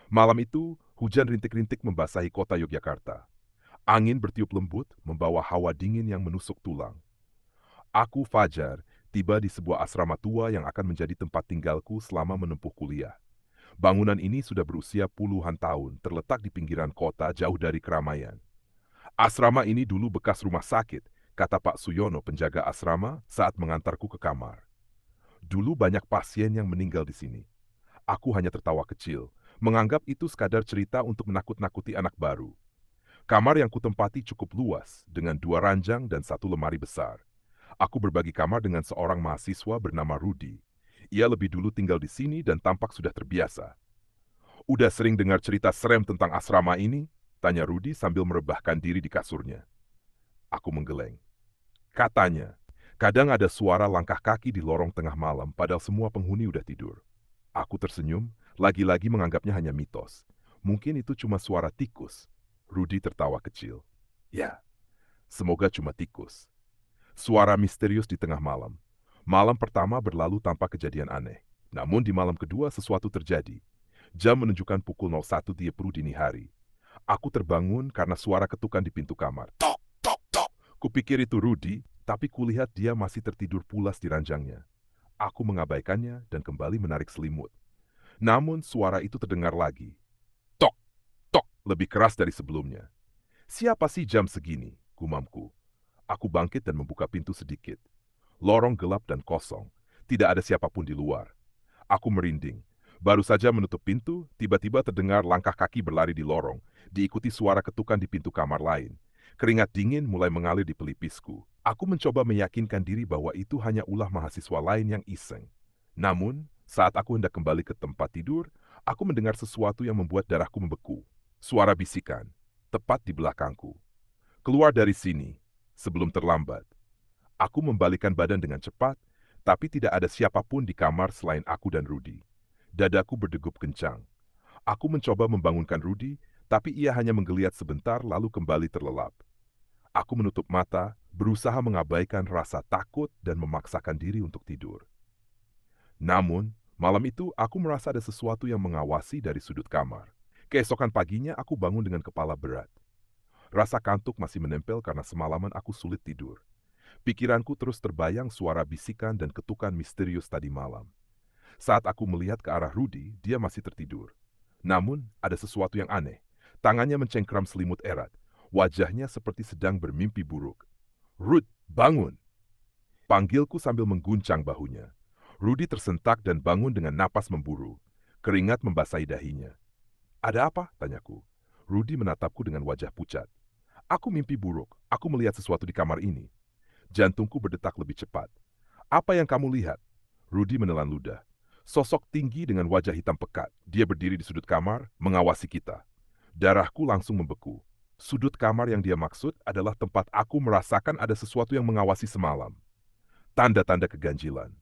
Malam itu, hujan rintik-rintik membasahi kota Yogyakarta. Angin bertiup lembut, membawa hawa dingin yang menusuk tulang. Aku, Fajar, tiba di sebuah asrama tua yang akan menjadi tempat tinggalku selama menempuh kuliah. Bangunan ini sudah berusia puluhan tahun, terletak di pinggiran kota jauh dari keramaian. Asrama ini dulu bekas rumah sakit, kata Pak Suyono, penjaga asrama, saat mengantarku ke kamar. Dulu banyak pasien yang meninggal di sini. Aku hanya tertawa kecil, menganggap itu sekadar cerita untuk menakut-nakuti anak baru. Kamar yang kutempati cukup luas, dengan 2 ranjang dan 1 lemari besar. Aku berbagi kamar dengan seorang mahasiswa bernama Rudi. Ia lebih dulu tinggal di sini dan tampak sudah terbiasa. Udah sering dengar cerita serem tentang asrama ini? Tanya Rudi sambil merebahkan diri di kasurnya. Aku menggeleng. Katanya, kadang ada suara langkah kaki di lorong tengah malam padahal semua penghuni udah tidur. Aku tersenyum, lagi-lagi menganggapnya hanya mitos. Mungkin itu cuma suara tikus. Rudi tertawa kecil. Ya, semoga cuma tikus. Suara misterius di tengah malam. Malam pertama berlalu tanpa kejadian aneh. Namun di malam kedua sesuatu terjadi. Jam menunjukkan pukul 01.30 dini hari. Aku terbangun karena suara ketukan di pintu kamar. Tok, tok, tok. Kupikir itu Rudi, tapi kulihat dia masih tertidur pulas di ranjangnya. Aku mengabaikannya dan kembali menarik selimut. Namun suara itu terdengar lagi. Tok, tok, lebih keras dari sebelumnya. Siapa sih jam segini? Gumamku. Aku bangkit dan membuka pintu sedikit. Lorong gelap dan kosong. Tidak ada siapapun di luar. Aku merinding. Baru saja menutup pintu, tiba-tiba terdengar langkah kaki berlari di lorong, diikuti suara ketukan di pintu kamar lain. Keringat dingin mulai mengalir di pelipisku. Aku mencoba meyakinkan diri bahwa itu hanya ulah mahasiswa lain yang iseng. Namun, saat aku hendak kembali ke tempat tidur, aku mendengar sesuatu yang membuat darahku membeku. Suara bisikan, tepat di belakangku. Keluar dari sini, sebelum terlambat. Aku membalikkan badan dengan cepat, tapi tidak ada siapapun di kamar selain aku dan Rudi. Dadaku berdegup kencang. Aku mencoba membangunkan Rudi, tapi ia hanya menggeliat sebentar lalu kembali terlelap. Aku menutup mata, berusaha mengabaikan rasa takut dan memaksakan diri untuk tidur. Namun, malam itu aku merasa ada sesuatu yang mengawasi dari sudut kamar. Keesokan paginya aku bangun dengan kepala berat. Rasa kantuk masih menempel karena semalaman aku sulit tidur. Pikiranku terus terbayang suara bisikan dan ketukan misterius tadi malam. Saat aku melihat ke arah Rudi, dia masih tertidur. Namun, ada sesuatu yang aneh. Tangannya mencengkram selimut erat. Wajahnya seperti sedang bermimpi buruk. Rud, bangun! Panggilku sambil mengguncang bahunya. Rudi tersentak dan bangun dengan napas memburu. Keringat membasahi dahinya. Ada apa? Tanyaku. Rudi menatapku dengan wajah pucat. Aku mimpi buruk. Aku melihat sesuatu di kamar ini. Jantungku berdetak lebih cepat. Apa yang kamu lihat? Rudi menelan ludah. Sosok tinggi dengan wajah hitam pekat. Dia berdiri di sudut kamar, mengawasi kita. Darahku langsung membeku. Sudut kamar yang dia maksud adalah tempat aku merasakan ada sesuatu yang mengawasi semalam. Tanda-tanda keganjilan.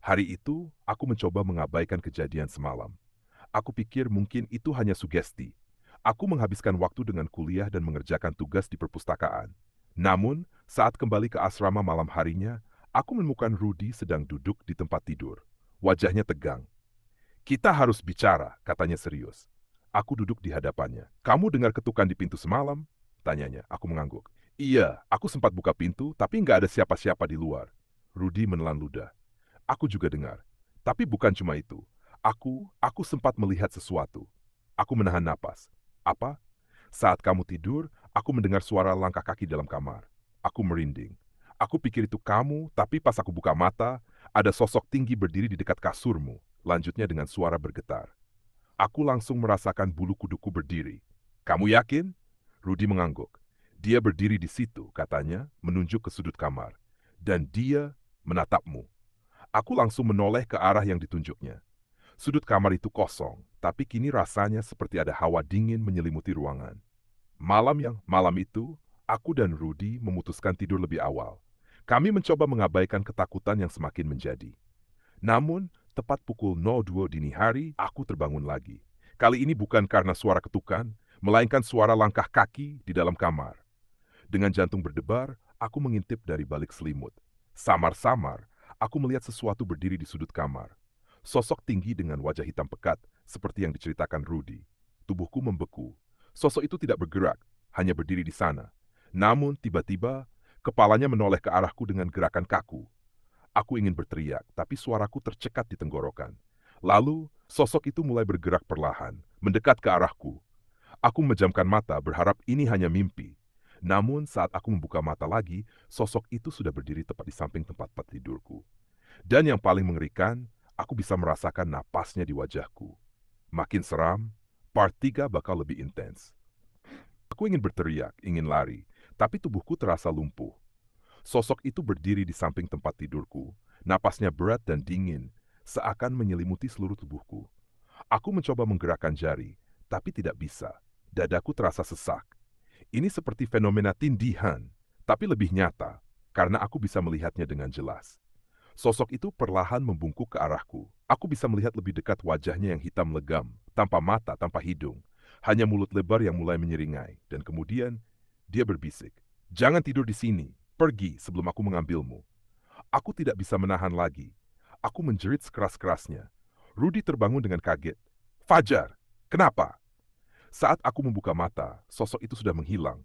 Hari itu, aku mencoba mengabaikan kejadian semalam. Aku pikir mungkin itu hanya sugesti. Aku menghabiskan waktu dengan kuliah dan mengerjakan tugas di perpustakaan. Namun, saat kembali ke asrama malam harinya, aku menemukan Rudi sedang duduk di tempat tidur. Wajahnya tegang. Kita harus bicara, katanya serius. Aku duduk di hadapannya. Kamu dengar ketukan di pintu semalam? Tanyanya. Aku mengangguk. Iya, aku sempat buka pintu, tapi nggak ada siapa-siapa di luar. Rudi menelan ludah. Aku juga dengar. Tapi bukan cuma itu. Aku sempat melihat sesuatu. Aku menahan napas. Apa? Saat kamu tidur, aku mendengar suara langkah kaki dalam kamar. Aku merinding. Aku pikir itu kamu, tapi pas aku buka mata, ada sosok tinggi berdiri di dekat kasurmu. Lanjutnya dengan suara bergetar. Aku langsung merasakan bulu kuduku berdiri. Kamu yakin? Rudi mengangguk. Dia berdiri di situ, katanya, menunjuk ke sudut kamar. Dan dia menatapmu. Aku langsung menoleh ke arah yang ditunjuknya. Sudut kamar itu kosong, tapi kini rasanya seperti ada hawa dingin menyelimuti ruangan. Malam itu, aku dan Rudi memutuskan tidur lebih awal. Kami mencoba mengabaikan ketakutan yang semakin menjadi. Namun, tepat pukul 02 dini hari, aku terbangun lagi. Kali ini bukan karena suara ketukan, melainkan suara langkah kaki di dalam kamar. Dengan jantung berdebar, aku mengintip dari balik selimut. Samar-samar, aku melihat sesuatu berdiri di sudut kamar. Sosok tinggi dengan wajah hitam pekat, seperti yang diceritakan Rudi. Tubuhku membeku. Sosok itu tidak bergerak, hanya berdiri di sana. Namun tiba-tiba, kepalanya menoleh ke arahku dengan gerakan kaku. Aku ingin berteriak, tapi suaraku tercekat di tenggorokan. Lalu, sosok itu mulai bergerak perlahan, mendekat ke arahku. Aku memejamkan mata berharap ini hanya mimpi. Namun saat aku membuka mata lagi, sosok itu sudah berdiri tepat di samping tempat tidurku. Dan yang paling mengerikan, aku bisa merasakan napasnya di wajahku. Makin seram, part 3 bakal lebih intens. Aku ingin berteriak, ingin lari, tapi tubuhku terasa lumpuh. Sosok itu berdiri di samping tempat tidurku. Napasnya berat dan dingin, seakan menyelimuti seluruh tubuhku. Aku mencoba menggerakkan jari, tapi tidak bisa. Dadaku terasa sesak. Ini seperti fenomena tindihan, tapi lebih nyata, karena aku bisa melihatnya dengan jelas. Sosok itu perlahan membungkuk ke arahku. Aku bisa melihat lebih dekat wajahnya yang hitam legam, tanpa mata, tanpa hidung. Hanya mulut lebar yang mulai menyeringai, dan kemudian dia berbisik. Jangan tidur di sini, pergi sebelum aku mengambilmu. Aku tidak bisa menahan lagi. Aku menjerit sekeras-kerasnya. Rudy terbangun dengan kaget. Fajar, kenapa? Saat aku membuka mata, sosok itu sudah menghilang.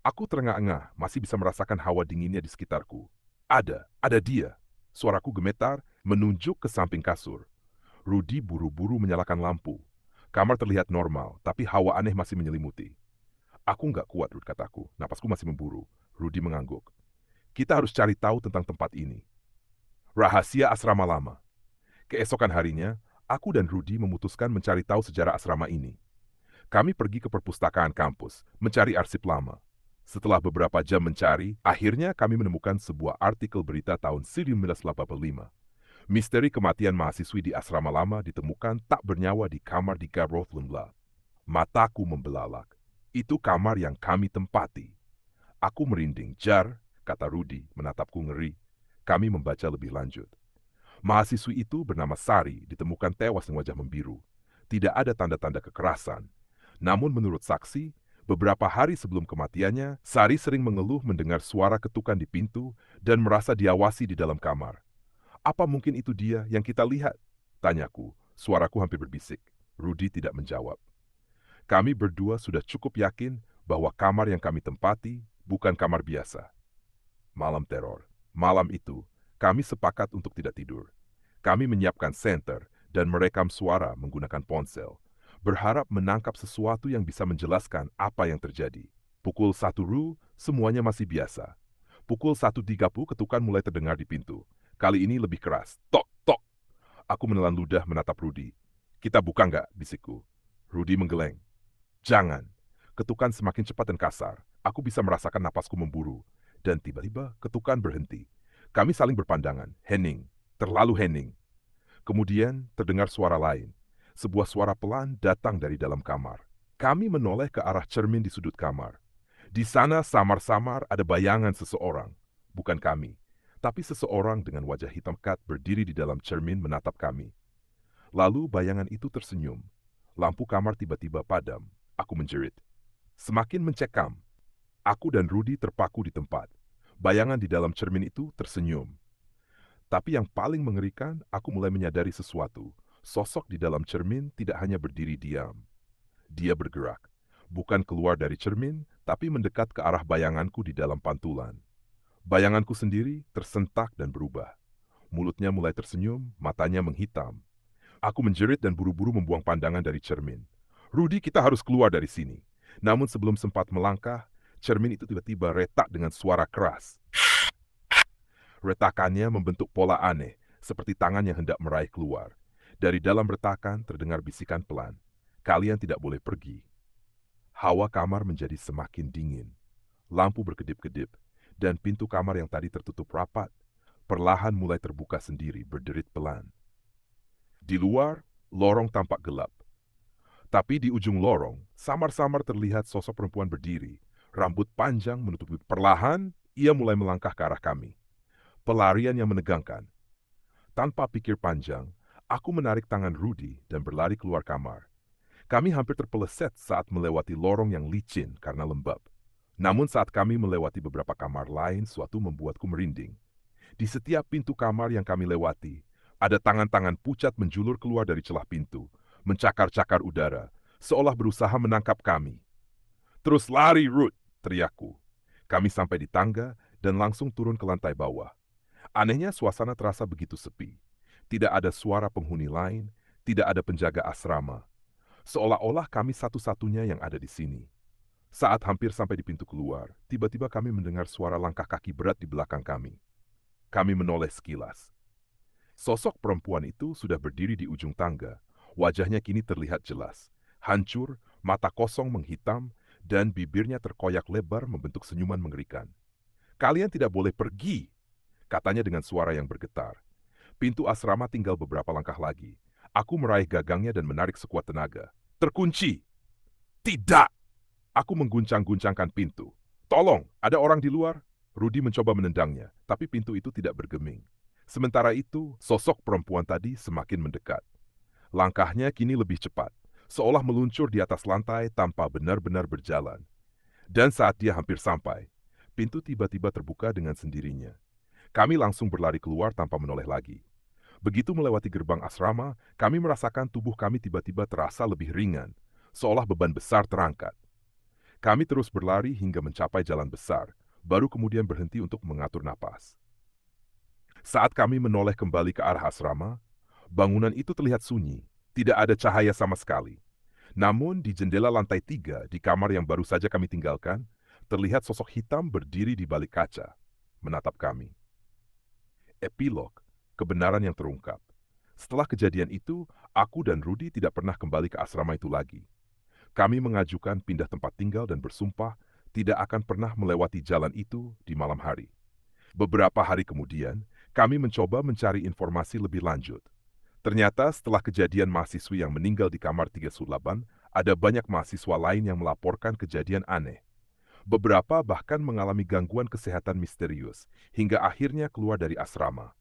Aku terengah-engah, masih bisa merasakan hawa dinginnya di sekitarku. Ada dia. Suaraku gemetar, menunjuk ke samping kasur. Rudy buru-buru menyalakan lampu. Kamar terlihat normal, tapi hawa aneh masih menyelimuti. Aku nggak kuat, Rudy kataku. Napasku masih memburu. Rudy mengangguk. Kita harus cari tahu tentang tempat ini. Rahasia asrama lama. Keesokan harinya, aku dan Rudy memutuskan mencari tahu sejarah asrama ini. Kami pergi ke perpustakaan kampus, mencari arsip lama. Setelah beberapa jam mencari, akhirnya kami menemukan sebuah artikel berita tahun 1985. Misteri kematian mahasiswi di asrama lama ditemukan tak bernyawa di kamar di Gabrothlunla. Mataku membelalak. Itu kamar yang kami tempati. Aku merinding. Jar, kata Rudy, menatapku ngeri. Kami membaca lebih lanjut. Mahasiswi itu bernama Sari ditemukan tewas dengan wajah membiru. Tidak ada tanda-tanda kekerasan. Namun menurut saksi, beberapa hari sebelum kematiannya, Sari sering mengeluh mendengar suara ketukan di pintu dan merasa diawasi di dalam kamar. Apa mungkin itu dia yang kita lihat? Tanyaku, suaraku hampir berbisik. Rudy tidak menjawab. Kami berdua sudah cukup yakin bahwa kamar yang kami tempati bukan kamar biasa. Malam teror. Malam itu, kami sepakat untuk tidak tidur. Kami menyiapkan senter dan merekam suara menggunakan ponsel, berharap menangkap sesuatu yang bisa menjelaskan apa yang terjadi. Pukul 1 Ru, semuanya masih biasa. Pukul 1.30 ketukan mulai terdengar di pintu. Kali ini lebih keras. Tok, tok. Aku menelan ludah menatap Rudy. Kita buka nggak, bisikku. Rudy menggeleng. Jangan. Ketukan semakin cepat dan kasar. Aku bisa merasakan napasku memburu. Dan tiba-tiba ketukan berhenti. Kami saling berpandangan. Hening. Terlalu hening. Kemudian terdengar suara lain. Sebuah suara pelan datang dari dalam kamar. Kami menoleh ke arah cermin di sudut kamar. Di sana samar-samar ada bayangan seseorang. Bukan kami, tapi seseorang dengan wajah hitam pekat berdiri di dalam cermin menatap kami. Lalu bayangan itu tersenyum. Lampu kamar tiba-tiba padam. Aku menjerit. Semakin mencekam. Aku dan Rudy terpaku di tempat. Bayangan di dalam cermin itu tersenyum. Tapi yang paling mengerikan, aku mulai menyadari sesuatu. Sosok di dalam cermin tidak hanya berdiri diam. Dia bergerak. Bukan keluar dari cermin, tapi mendekat ke arah bayanganku di dalam pantulan. Bayanganku sendiri tersentak dan berubah. Mulutnya mulai tersenyum, matanya menghitam. Aku menjerit dan buru-buru membuang pandangan dari cermin. Rudy, kita harus keluar dari sini. Namun sebelum sempat melangkah, cermin itu tiba-tiba retak dengan suara keras. Retakannya membentuk pola aneh, seperti tangan yang hendak meraih keluar. Dari dalam retakan terdengar bisikan pelan. Kalian tidak boleh pergi. Hawa kamar menjadi semakin dingin. Lampu berkedip-kedip, dan pintu kamar yang tadi tertutup rapat, perlahan mulai terbuka sendiri berderit pelan. Di luar, lorong tampak gelap. Tapi di ujung lorong, samar-samar terlihat sosok perempuan berdiri. Rambut panjang menutupi perlahan, ia mulai melangkah ke arah kami. Pelarian yang menegangkan. Tanpa pikir panjang, aku menarik tangan Rudy dan berlari keluar kamar. Kami hampir terpeleset saat melewati lorong yang licin karena lembab. Namun saat kami melewati beberapa kamar lain, suatu membuatku merinding. Di setiap pintu kamar yang kami lewati, ada tangan-tangan pucat menjulur keluar dari celah pintu, mencakar-cakar udara, seolah berusaha menangkap kami. "Terus lari, Ruth!" teriakku. Kami sampai di tangga dan langsung turun ke lantai bawah. Anehnya suasana terasa begitu sepi. Tidak ada suara penghuni lain, tidak ada penjaga asrama. Seolah-olah kami satu-satunya yang ada di sini. Saat hampir sampai di pintu keluar, tiba-tiba kami mendengar suara langkah kaki berat di belakang kami. Kami menoleh sekilas. Sosok perempuan itu sudah berdiri di ujung tangga. Wajahnya kini terlihat jelas. Hancur, mata kosong menghitam, dan bibirnya terkoyak lebar membentuk senyuman mengerikan. "Kalian tidak boleh pergi," katanya dengan suara yang bergetar. Pintu asrama tinggal beberapa langkah lagi. Aku meraih gagangnya dan menarik sekuat tenaga. "Terkunci!" "Tidak!" Aku mengguncang-guncangkan pintu. "Tolong, ada orang di luar." Rudi mencoba menendangnya, tapi pintu itu tidak bergeming. Sementara itu, sosok perempuan tadi semakin mendekat. Langkahnya kini lebih cepat, seolah meluncur di atas lantai tanpa benar-benar berjalan. Dan saat dia hampir sampai, pintu tiba-tiba terbuka dengan sendirinya. Kami langsung berlari keluar tanpa menoleh lagi. Begitu melewati gerbang asrama, kami merasakan tubuh kami tiba-tiba terasa lebih ringan, seolah beban besar terangkat. Kami terus berlari hingga mencapai jalan besar, baru kemudian berhenti untuk mengatur napas. Saat kami menoleh kembali ke arah asrama, bangunan itu terlihat sunyi, tidak ada cahaya sama sekali. Namun di jendela lantai 3 di kamar yang baru saja kami tinggalkan, terlihat sosok hitam berdiri di balik kaca, menatap kami. Epilog, kebenaran yang terungkap. Setelah kejadian itu, aku dan Rudi tidak pernah kembali ke asrama itu lagi. Kami mengajukan pindah tempat tinggal dan bersumpah tidak akan pernah melewati jalan itu di malam hari. Beberapa hari kemudian, kami mencoba mencari informasi lebih lanjut. Ternyata setelah kejadian mahasiswi yang meninggal di kamar 308, ada banyak mahasiswa lain yang melaporkan kejadian aneh. Beberapa bahkan mengalami gangguan kesehatan misterius, hingga akhirnya keluar dari asrama.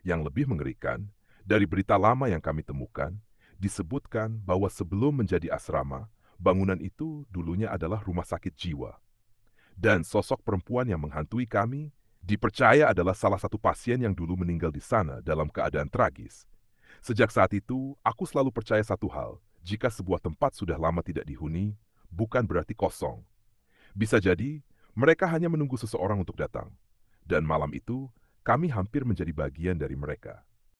Yang lebih mengerikan, dari berita lama yang kami temukan, disebutkan bahwa sebelum menjadi asrama, bangunan itu dulunya adalah rumah sakit jiwa. Dan sosok perempuan yang menghantui kami dipercaya adalah salah satu pasien yang dulu meninggal di sana dalam keadaan tragis. Sejak saat itu, aku selalu percaya satu hal, jika sebuah tempat sudah lama tidak dihuni, bukan berarti kosong. Bisa jadi, mereka hanya menunggu seseorang untuk datang. Dan malam itu, kami hampir menjadi bagian dari mereka.